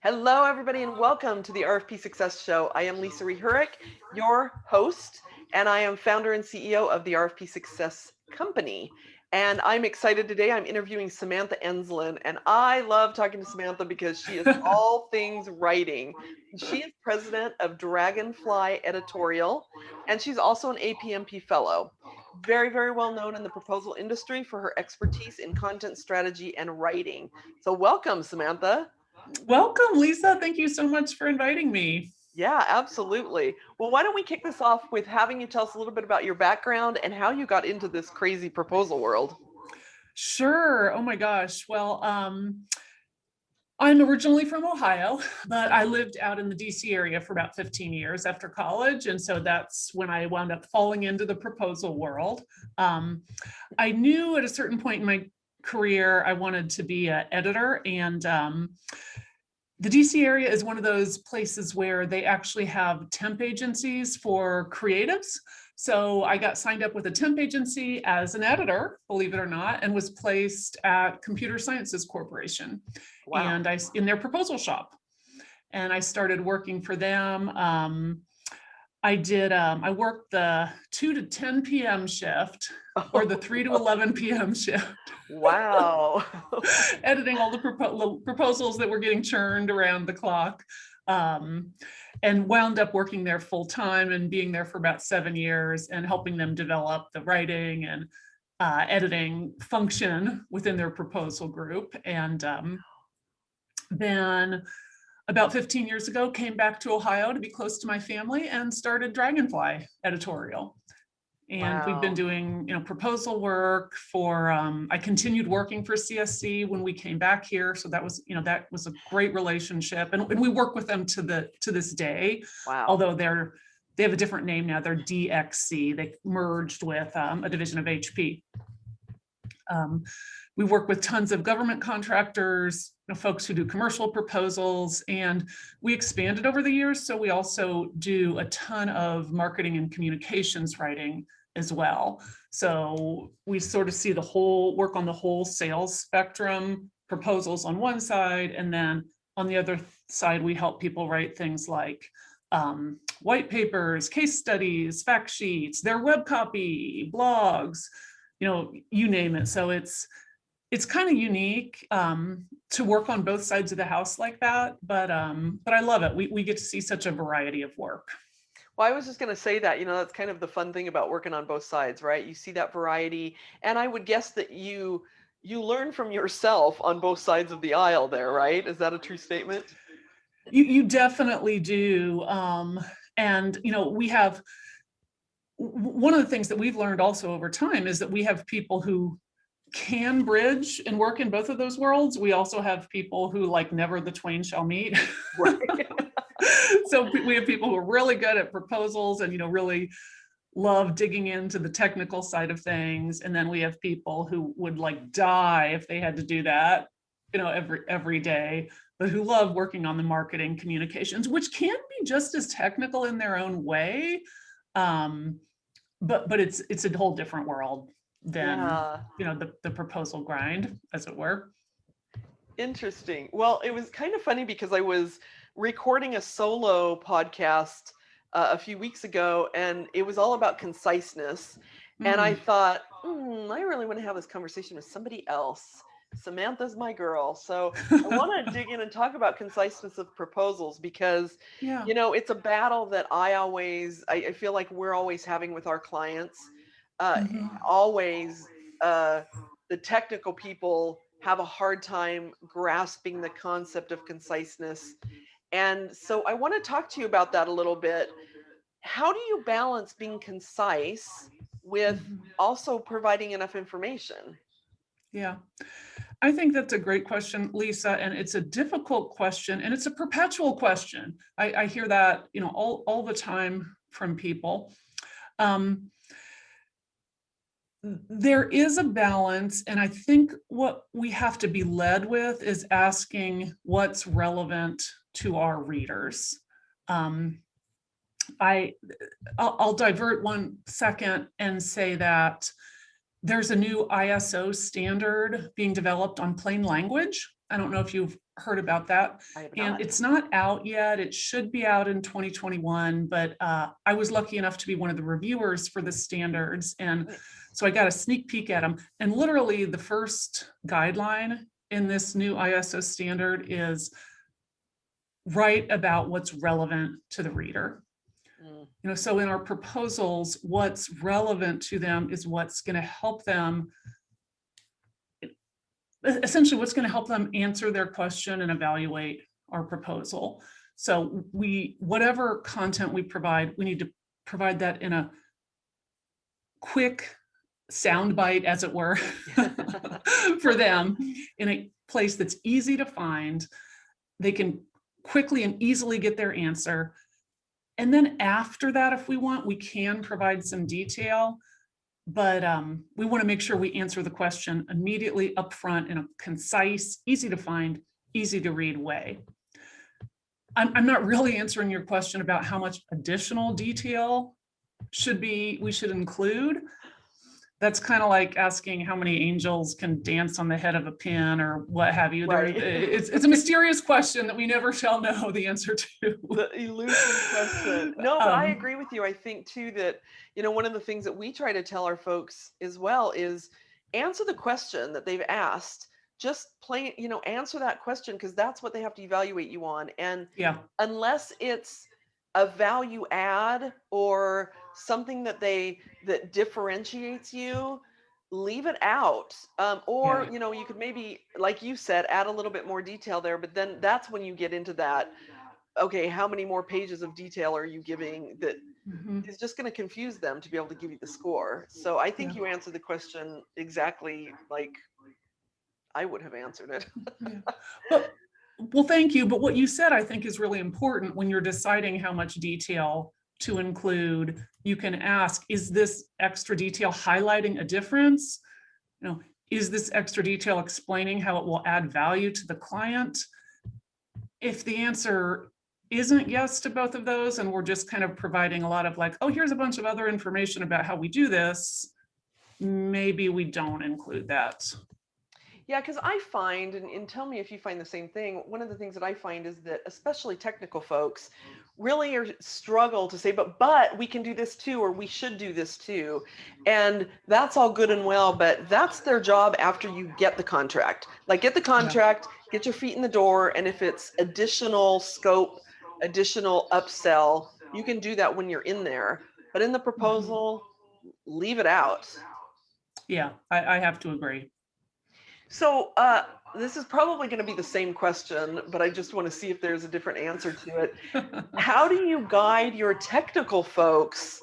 Hello, everybody, and welcome to the RFP Success Show. I am Lisa Rehurek, your host, and I am founder and CEO of the RFP Success Company. And I'm excited today. I'm interviewing Samantha Enslen, and I love talking to Samantha because she is all things writing. She is president of Dragonfly Editorial, and she's also an APMP fellow. Very, very well known in the proposal industry for her expertise in content strategy and writing. So, welcome, Samantha. Welcome, Lisa. Thank you so much for inviting me. Yeah, absolutely. Well, why don't we kick this off with having you tell us a little bit about your background and how you got into this crazy proposal world? Sure. Oh my gosh. Well, I'm originally from Ohio, but I lived out in the DC area for about 15 years after college. And so that's when I wound up falling into the proposal world. I knew at a certain point in my career, I wanted to be an editor. And the DC area is one of those places where they actually have temp agencies for creatives. So I got signed up with a temp agency as an editor, believe it or not, and was placed at Computer Sciences Corporation Wow. and in their proposal shop. And I started working for them. I worked the 2 to 10 p.m. shift or the 3 to 11 p.m. shift. Wow. Editing all the proposals that were getting churned around the clock, and wound up working there full time and being there for about 7 years and helping them develop the writing and editing function within their proposal group. And then about 15 years ago, came back to Ohio to be close to my family and started Dragonfly Editorial. And we've been doing, proposal work for, I continued working for CSC when we came back here. So that was a great relationship. And we work with them to this day. Wow. Although they have a different name now. They're DXC. They merged with a division of HP. We work with tons of government contractors, folks who do commercial proposals, and we expanded over the years. So we also do a ton of marketing and communications writing as well. So we sort of see work on the whole sales spectrum, proposals on one side, and then on the other side, we help people write things like white papers, case studies, fact sheets, their web copy, blogs, you name it. So it's kind of unique to work on both sides of the house like that, but I love it. We get to see such a variety of work. Well, I was just going to say that, that's kind of the fun thing about working on both sides, right? You see that variety, and I would guess that you learn from yourself on both sides of the aisle there, right? Is that a true statement? You definitely do. And, we have one of the things that we've learned also over time is that we have people who can bridge and work in both of those worlds. We also have people who never the twain shall meet. Right. So we have people who are really good at proposals and, really love digging into the technical side of things. And then we have people who would die if they had to do that, every day, but who love working on the marketing communications, which can be just as technical in their own way. But it's a whole different world than the proposal grind, as it were. Interesting. Well, it was kind of funny because I was recording a solo podcast a few weeks ago, and it was all about conciseness. And I thought, I really want to have this conversation with somebody else. Samantha's my girl. So I want to dig in and talk about conciseness of proposals because, it's a battle that I feel like we're always having with our clients. Always, the technical people have a hard time grasping the concept of conciseness. And so I want to talk to you about that a little bit. How do you balance being concise with also providing enough information? Yeah, I think that's a great question, Lisa, and it's a difficult question, and it's a perpetual question. I hear that, all the time from people. There is a balance, and I think what we have to be led with is asking what's relevant to our readers. I'll divert 1 second and say that there's a new ISO standard being developed on plain language. I don't know if you've heard about that. I have And not. it's not out yet. It should be out in 2021, but I was lucky enough to be one of the reviewers for the standards. And so I got a sneak peek at them. And literally the first guideline in this new ISO standard is write about what's relevant to the reader. So in our proposals, what's relevant to them is what's going to help them, essentially what's going to help them answer their question and evaluate our proposal. So whatever content we provide, we need to provide that in a quick soundbite, as it were, for them, in a place that's easy to find. They can quickly and easily get their answer. And then after that, if we want, we can provide some detail, but we want to make sure we answer the question immediately upfront in a concise, easy to find, easy to read way. I'm not really answering your question about how much additional detail we should include. That's kind of like asking how many angels can dance on the head of a pin or what have you. Right. It's a mysterious question that we never shall know the answer to. The elusive question. No, but I agree with you. I think too that, one of the things that we try to tell our folks as well is answer the question that they've asked. Just answer that question, because that's what they have to evaluate you on. And unless it's a value add or something that differentiates you, leave it out. You could maybe, like you said, add a little bit more detail there, but then that's when you get into that, okay, how many more pages of detail are you giving that is just going to confuse them to be able to give you the score. So I think you answered the question exactly like I would have answered it. Well, thank you. But what you said, I think, is really important. When you're deciding how much detail to include, you can ask, is this extra detail highlighting a difference? Is this extra detail explaining how it will add value to the client? If the answer isn't yes to both of those, and we're just kind of providing a lot of like, oh, here's a bunch of other information about how we do this, maybe we don't include that. Yeah, because I find, and tell me if you find the same thing, one of the things that I find is that especially technical folks really struggle to say, but we can do this too, or we should do this too. And that's all good and well, but that's their job after you get the contract. Like, get the contract, get your feet in the door, and if it's additional scope, additional upsell, you can do that when you're in there. But in the proposal, leave it out. Yeah, I have to agree. So this is probably going to be the same question, but I just want to see if there's a different answer to it. How do you guide your technical folks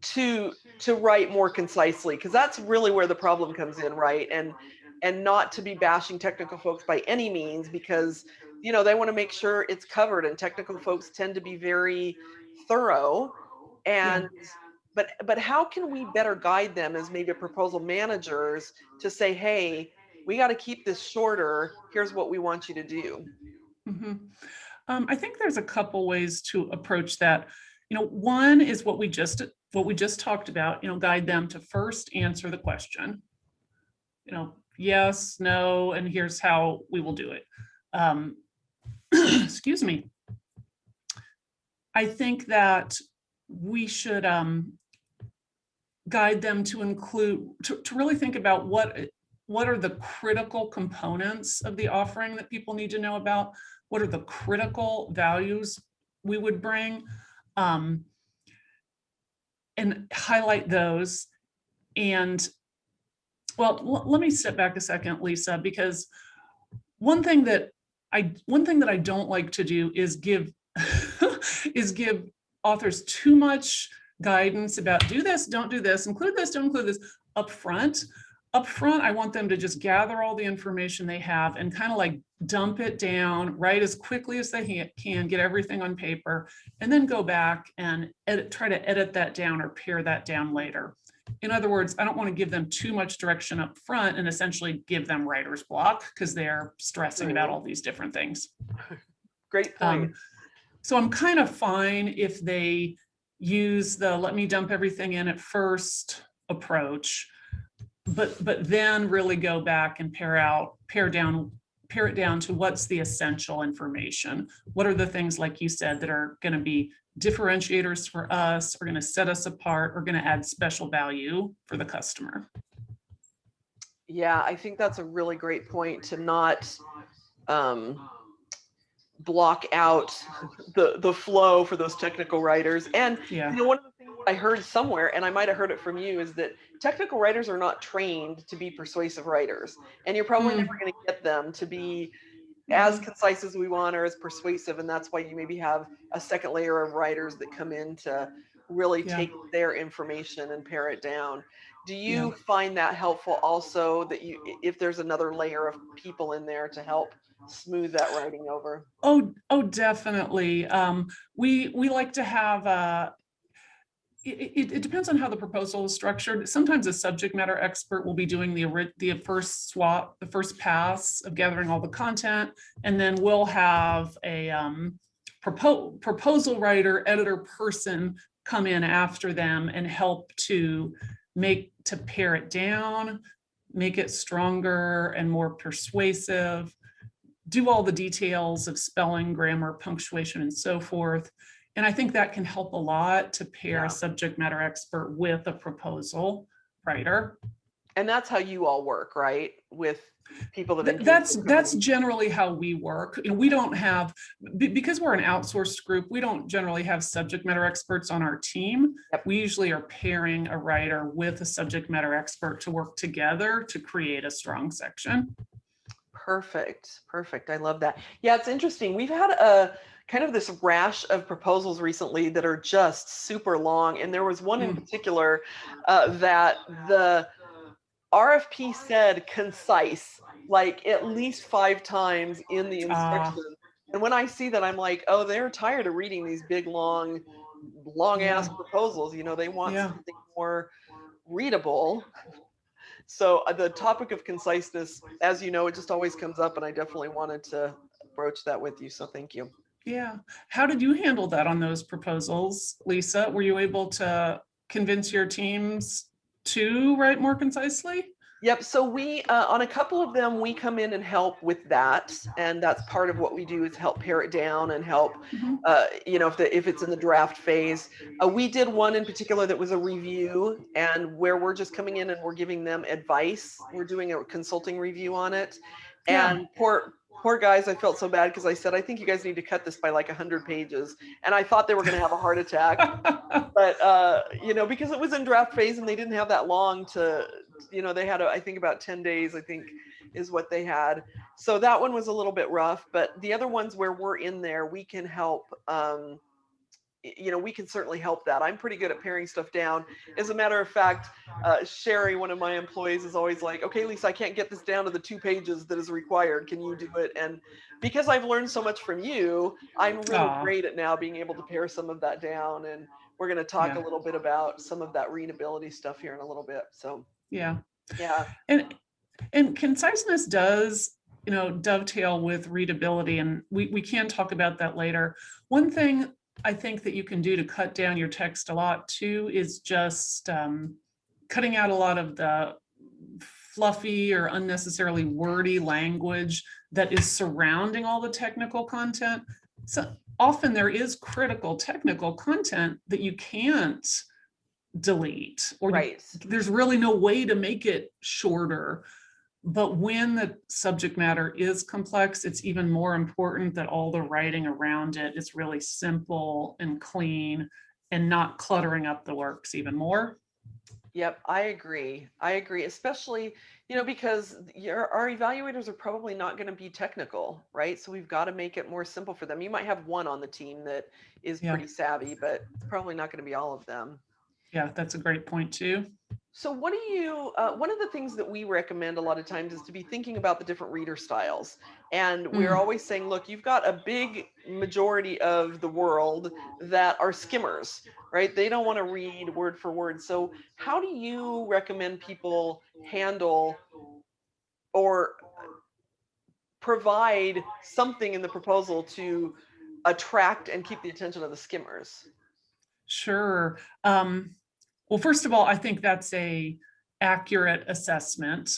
to write more concisely? Because that's really where the problem comes in, right? And not to be bashing technical folks by any means, because they want to make sure it's covered, and technical folks tend to be very thorough. And but how can we better guide them as maybe proposal managers to say, hey, we got to keep this shorter. Here's what we want you to do. I think there's a couple ways to approach that. One is what we just talked about. Guide them to first answer the question. Yes, no, and here's how we will do it. Excuse me. I think that we should guide them to include, to really think about what are the critical components of the offering that people need to know about? What are the critical values we would bring? And highlight those. And well, let me step back a second, Lisa, because one thing that I don't like to do is give authors too much guidance about do this, don't do this, include this, don't include this upfront. Upfront, I want them to just gather all the information they have and kind of like dump it down, write as quickly as they can, get everything on paper, and then go back and try to edit that down or pare that down later. In other words, I don't want to give them too much direction up front and essentially give them writer's block because they're stressing about all these different things. Great point. So I'm kind of fine if they use the let me dump everything in at first approach, but then really go back and pare down pare it down to what's the essential information. What are the things, like you said, that are going to be differentiators for us, are going to set us apart, or going to add special value for the customer. Yeah, I think that's a really great point, to not block out the flow for those technical writers. And Yeah. one of the things I heard somewhere, and I might have heard it from you, is that technical writers are not trained to be persuasive writers, and you're probably never going to get them to be as concise as we want or as persuasive. And that's why you maybe have a second layer of writers that come in to really take their information and pare it down. Do you find that helpful also, that if there's another layer of people in there to help smooth that writing over? Oh, definitely. We like to have it depends on how the proposal is structured. Sometimes a subject matter expert will be doing the first swap, the first pass of gathering all the content, and then we'll have a proposal writer, editor person come in after them and help to pare it down, make it stronger and more persuasive, do all the details of spelling, grammar, punctuation, and so forth. And I think that can help a lot to pair a subject matter expert with a proposal writer. And that's how you all work, right? With people that that's generally how we work. We don't have, because we're an outsourced group, we don't generally have subject matter experts on our team. We usually are pairing a writer with a subject matter expert to work together to create a strong section. Perfect. I love that. Yeah, it's interesting. We've had a kind of this rash of proposals recently that are just super long. And there was one in particular that the RFP said concise, like at least 5 times in the instructions. And when I see that, I'm like, oh, they're tired of reading these big, long ass proposals. They want something more readable. So the topic of conciseness, as you know, it just always comes up, and I definitely wanted to broach that with you. So thank you. Yeah. How did you handle that on those proposals, Lisa? Were you able to convince your teams to write more concisely? Yep. So we, on a couple of them, we come in and help with that. And that's part of what we do, is help pare it down and help, if it's in the draft phase. We did one in particular that was a review, and where we're just coming in and we're giving them advice. We're doing a consulting review on it. And poor guys, I felt so bad, because I said, I think you guys need to cut this by like 100 pages. And I thought they were going to have a heart attack. But, because it was in draft phase and they didn't have that long to, they had, I think about 10 days, I think is what they had. So that one was a little bit rough, but the other ones where we're in there, we can help, we can certainly help that. I'm pretty good at paring stuff down. As a matter of fact, Sherry, one of my employees, is always like, okay, Lisa, I can't get this down to the 2 pages that is required. Can you do it? And because I've learned so much from you, I'm really great at now being able to pare some of that down. And we're going to talk a little bit about some of that readability stuff here in a little bit. So yeah. And conciseness does, dovetail with readability, and we can talk about that later. One thing I think that you can do to cut down your text a lot too is just cutting out a lot of the fluffy or unnecessarily wordy language that is surrounding all the technical content. So often there is critical technical content that you can't delete, or there's really no way to make it shorter. But when the subject matter is complex, it's even more important that all the writing around it is really simple and clean and not cluttering up the works even more. Yep, I agree, especially, because our evaluators are probably not going to be technical, right? So we've got to make it more simple for them. You might have one on the team that is pretty savvy, but it's probably not going to be all of them. Yeah, that's a great point too. So what do you, one of the things that we recommend a lot of times is to be thinking about the different reader styles. And we're always saying, look, you've got a big majority of the world that are skimmers, right? They don't want to read word for word. So how do you recommend people handle or provide something in the proposal to attract and keep the attention of the skimmers? Sure. Well, first of all, I think that's a accurate assessment.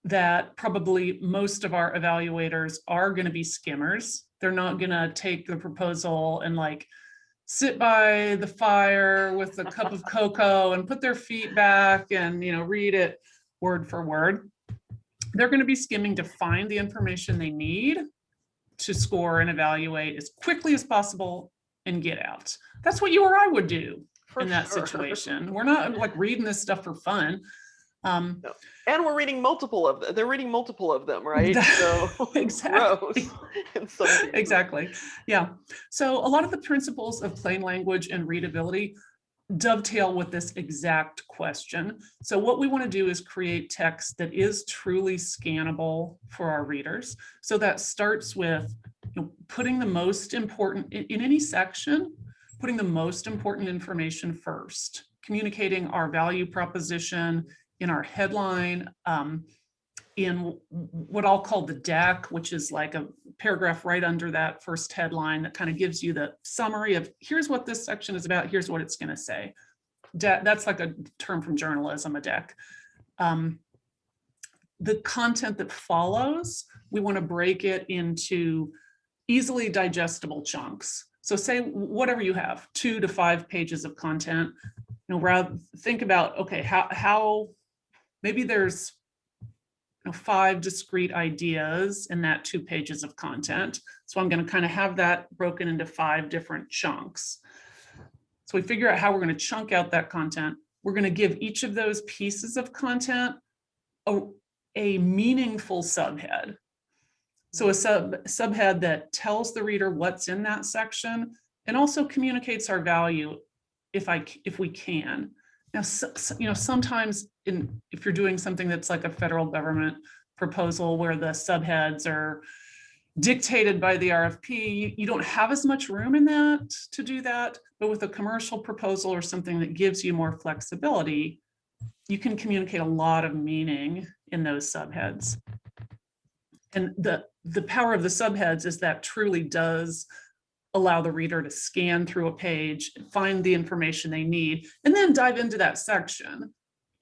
that probably most of our evaluators are going to be skimmers. They're not going to take the proposal and like sit by the fire with a cup of cocoa and put their feet back and, read it word for word. They're going to be skimming to find the information they need to score and evaluate as quickly as possible and get out. That's what you or I would do in that situation. We're not like reading this stuff for fun. No. And we're reading multiple of them. They're reading multiple of them, right? So exactly. Gross. Exactly. Yeah. So a lot of the principles of plain language and readability dovetail with this exact question. So what we want to do is create text that is truly scannable for our readers. So that starts with putting the most important in any section, putting the most important information first, communicating our value proposition in our headline, in what I'll call the deck, which is like a paragraph right under that first headline that kind of gives you the summary of here's what this section is about, here's what it's going to say. That's like a term from journalism, a deck. The content that follows, we want to break it into easily digestible chunks. So say whatever you have, 2 to 5 pages of content, rather think about, okay, how maybe there's 5 discrete ideas in that 2 pages of content. So I'm going to kind of have that broken into 5 different chunks. So we figure out how we're going to chunk out that content. We're going to give each of those pieces of content a meaningful subhead. So a subhead that tells the reader what's in that section and also communicates our value if we can. Now, sometimes if you're doing something that's like a federal government proposal where the subheads are dictated by the RFP, you don't have as much room in that to do that. But with a commercial proposal or something that gives you more flexibility, you can communicate a lot of meaning in those subheads. And the power of the subheads is that truly does allow the reader to scan through a page, find the information they need, and then dive into that section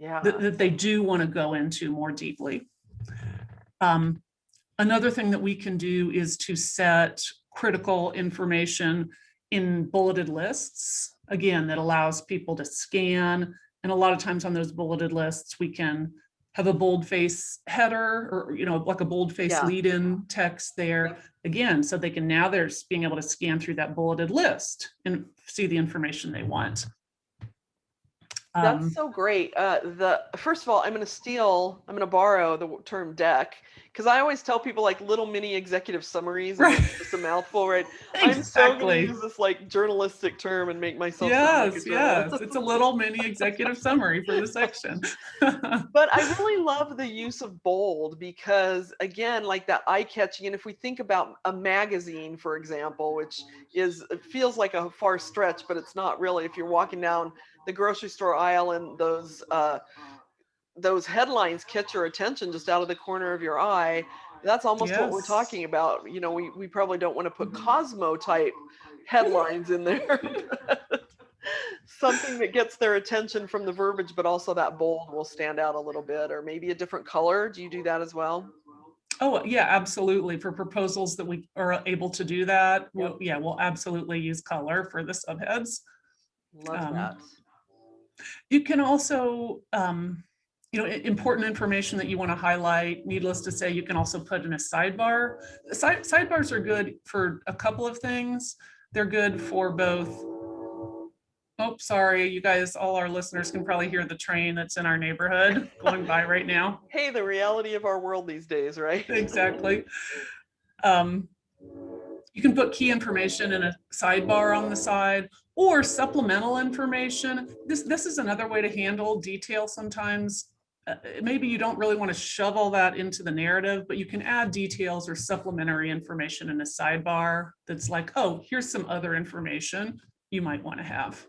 that they do want to go into more deeply. Another thing that we can do is to set critical information in bulleted lists, again, that allows people to scan. And a lot of times on those bulleted lists, we can have a boldface header or, like a boldface lead-in text there. Again, so they can now they're being able to scan through that bulleted list and see the information they want. That's so great. First of all, I'm going to borrow the term deck, because I always tell people like little mini executive summaries, and it's just a mouthful, right? Exactly. I'm so going to use this like journalistic term and make myself sound like a journalist. Yes, it's a little mini executive summary for the section. But I really love the use of bold, because again, like that eye-catching, and if we think about a magazine, for example, which it feels like a far stretch, but it's not really. If you're walking down the grocery store aisle and those headlines catch your attention just out of the corner of your eye, that's almost what we're talking about. We probably don't want to put Cosmo type headlines in there. Something that gets their attention from the verbiage, but also that bold will stand out a little bit, or maybe a different color. Do you do that as well? Oh, yeah, absolutely. For proposals that we are able to do that, we'll absolutely use color for the subheads. Love that. You can also, important information that you want to highlight, needless to say, you can also put in a sidebar. Sidebars are good for a couple of things. They're good for both. Oh, sorry, you guys, all our listeners can probably hear the train that's in our neighborhood going by right now. Hey, the reality of our world these days, right? Exactly. You can put key information in a sidebar on the side, or supplemental information. This is another way to handle detail sometimes. Maybe you don't really want to shove all that into the narrative, but you can add details or supplementary information in a sidebar that's like, oh, here's some other information you might want to have.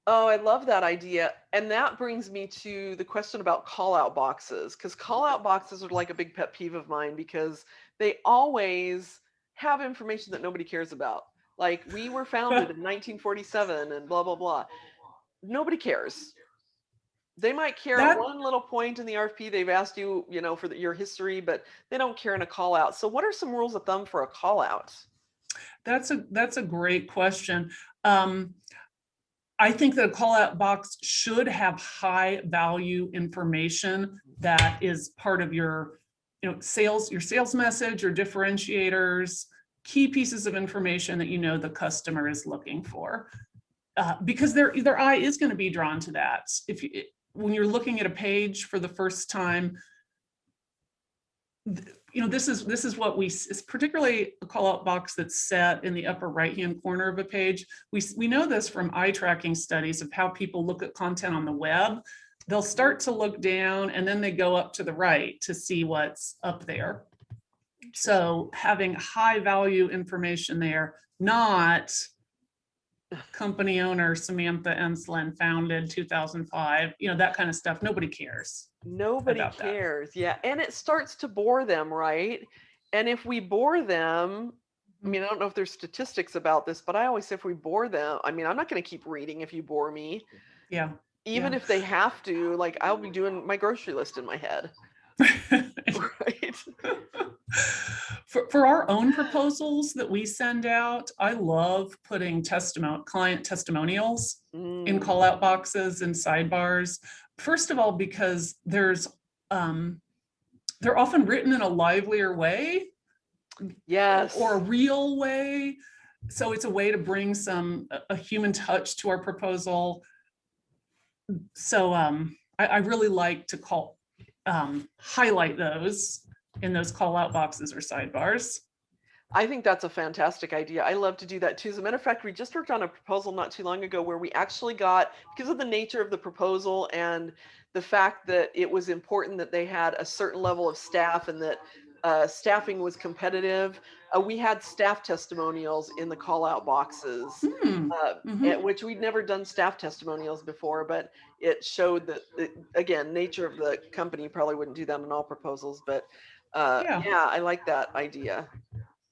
Oh, I love that idea. And that brings me to the question about call-out boxes, because call-out boxes are like a big pet peeve of mine, because they always have information that nobody cares about. Like, we were founded in 1947 and blah, blah, blah. Nobody cares. They might care at one little point in the RFP. They've asked you, for your history, but they don't care in a call out. So what are some rules of thumb for a call out? That's a great question. I think that a call out box should have high value information that is part of your, your sales message, your differentiators, key pieces of information that the customer is looking for. Because their eye is going to be drawn to that. When you're looking at a page for the first time, this is what it's particularly a call out box that's set in the upper right hand corner of a page. We know this from eye tracking studies of how people look at content on the web. They'll start to look down and then they go up to the right to see what's up there. So having high value information there, not company owner Samantha Enslen, founded 2005, that kind of stuff. Nobody cares. Nobody cares. Yeah. And it starts to bore them, right? And if we bore them, I mean, I don't know if there's statistics about this, but I always say if we bore them, I mean, I'm not going to keep reading if you bore me. Yeah. Even if they have to, like, I'll be doing my grocery list in my head. Right. For our own proposals that we send out, I love putting client testimonials in call out boxes and sidebars. First of all, because they're often written in a livelier way. Yes. Or a real way. So it's a way to bring a human touch to our proposal. So I really like to highlight those in those call out boxes or sidebars. I think that's a fantastic idea. I love to do that too. As a matter of fact, we just worked on a proposal not too long ago where we actually got, because of the nature of the proposal and the fact that it was important that they had a certain level of staff and that staffing was competitive, we had staff testimonials in the call out boxes, which we'd never done staff testimonials before, but it showed that, again, nature of the company probably wouldn't do that in all proposals, but yeah, I like that idea.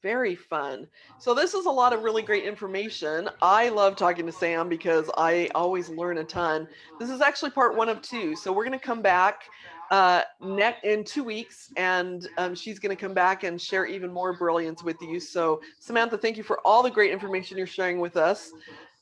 Very fun. So this is a lot of really great information. I love talking to Sam because I always learn a ton. This is actually part 1 of 2. So we're going to come back in 2 weeks, and she's going to come back and share even more brilliance with you. So Samantha, thank you for all the great information you're sharing with us.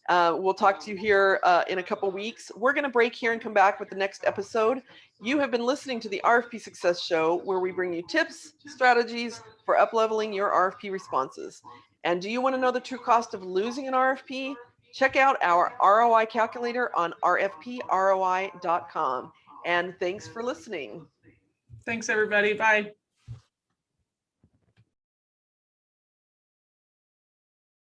We'll talk to you here in a couple weeks. We're going to break here and come back with the next episode. You have been listening to the RFP Success Show, where we bring you tips, strategies for up-leveling your RFP responses. And do you want to know the true cost of losing an RFP? Check out our ROI calculator on rfproi.com. And thanks for listening. Thanks, everybody. Bye.